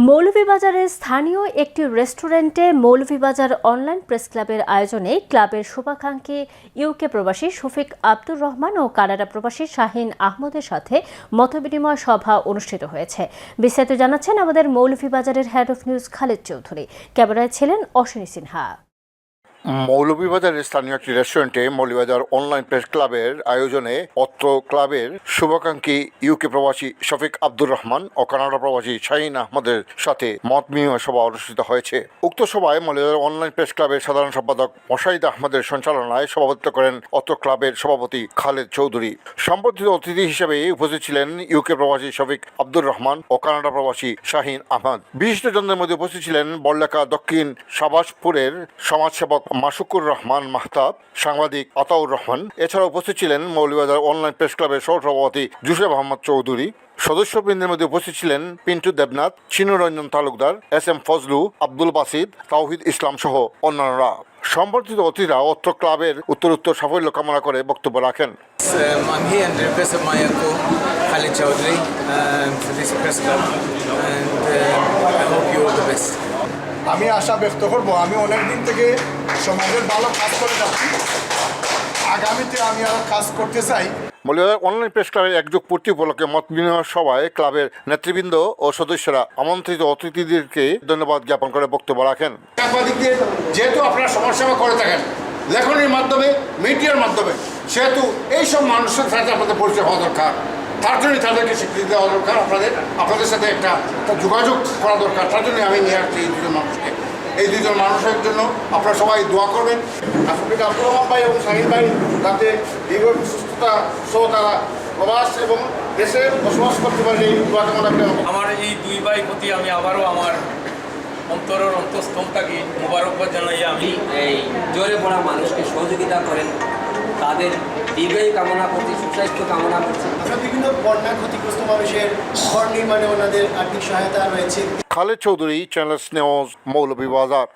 মৌলভীবাজারের স্থানীয় একটি রেস্টুরেন্টে মৌলভীবাজার অনলাইন প্রেস ক্লাবের আয়োজনে ক্লাবের শুভাকাঙ্ক্ষী ইউকে প্রবাসী শফিক আব্দুর রহমান ও কানাডা প্রবাসী শাহিন আহমদের সাথে মতবিনিময় সভা অনুষ্ঠিত হয়েছে। বিস্তারিত জানাচ্ছেন আমাদের মৌলভীবাজারের head of news Khaled Chowdhury. ক্যামেরায় ছিলেন অশ্বিনী সিনহা। মৌলভীবাজারের স্থানীয় একটি রেস্টুরেন্টে মৌলভীবাজার অনলাইন প্রেস ক্লাবের আয়োজনে অত্র ক্লাবের শুভাকাঙ্ক্ষী ইউকে প্রবাসী শফিক আব্দুর রহমান ও কানাডা প্রবাসী শাহিন আহমদের সাথে মত বিনিময় সভা অনুষ্ঠিত হয়েছে। উক্ত সভায় মৌলভীবাজার অনলাইন প্রেস ক্লাবের সাধারণ সম্পাদক মোশাহিদ আহমদের সঞ্চালনায় সভাপতিত্ব করেন অত্র ক্লাবের সভাপতি খালেদ চৌধুরী। সম্বর্ধিত অতিথি হিসেবে উপস্থিত ছিলেন ইউকে প্রবাসী শফিক আব্দুর রহমান ও কানাডা প্রবাসী শাহিন আহমদ। বিশিষ্টজনদের মধ্যে উপস্থিত ছিলেন বড়লেখা দক্ষিণ সাবাসপুরের সমাজসেবক মাসুকুর রহমান মাহতাব, সাংবাদিক আতাউর রহমান। এছাড়া উপস্থিত ছিলেন মৌলভীবাজার অনলাইন প্রেস ক্লাবের সহসভাপতি জুসেফ আহমদ চৌধুরী। সদস্যবৃন্দের মধ্যে উপস্থিত ছিলেন পিন্টু দেবনাথ, চিনুরঞ্জন তালুকদার, এস.এম. ফজলু, আব্দুল বাসিদ, তাওহিদ ইসলাম সহ অন্যান্যরা। সম্বর্ধিত অতিথিরা অত্র ক্লাবের উত্তরোত্তর সাফল্য কামনা করে বক্তব্য রাখেন। I'm here and represent my uncle Khalid Chowdhury for this press club and I hope you all the best. আমি আশা ব্যক্ত করব, আমি অনেক দিন থেকে সমাজের ভালো কাজ করে যাচ্ছি, আগামীতে আমি আরও কাজ করতে চাই। মৌলভীবাজার অনলাইন প্রেস ক্লাবের একযোগ পূর্তি উপলক্ষে মত বিনিময় সভায় ক্লাবের নেতৃবৃন্দ ও সদস্যরা আমন্ত্রিত অতিথিদেরকে ধন্যবাদ জ্ঞাপন করে বক্তব্য রাখেন। সাংবাদিকদের যেহেতু আপনারা সমাজসেবা করে থাকেন লেখনের মাধ্যমে, মিডিয়ার মাধ্যমে, সেহেতু এইসব মানুষের সাথে আপনাদের পরিচয় হওয়া দরকার। তার জন্যই তাদেরকে স্বীকৃতি দেওয়া দরকার, আপনাদের সাথে একটা যোগাযোগ করা দরকার। তার জন্যই আমি নিয়ে আসছি এই দুজন মানুষের জন্য আপনারা সবাই দোয়া করবেন। শফিক আব্দুর রহমান ভাই এবং শাহিন ভাই যাতে দীর্ঘ সুস্থতা সহ তারা প্রবাস এবং দেশে বসবাস করতে পারে এই দোয়া কামনা করে আমার এই দুই ভাই প্রতি আমি আবারও আমার অন্তরের অন্তঃস্থল থেকে মোবারকবাদ জানাই। আমি এই জোরে পড়া মানুষকে সহযোগিতা করেন, তাদের দীর্ঘায়ু কামনা করছি, সুস্বাস্থ্য কামনা করছি। বিভিন্ন বন্যা ক্ষতিগ্রস্ত মানুষের ঘর নির্মাণে ওনাদের আর্থিক সহায়তা রয়েছে। Khaled Chowdhury, channel news, Moulvibazar.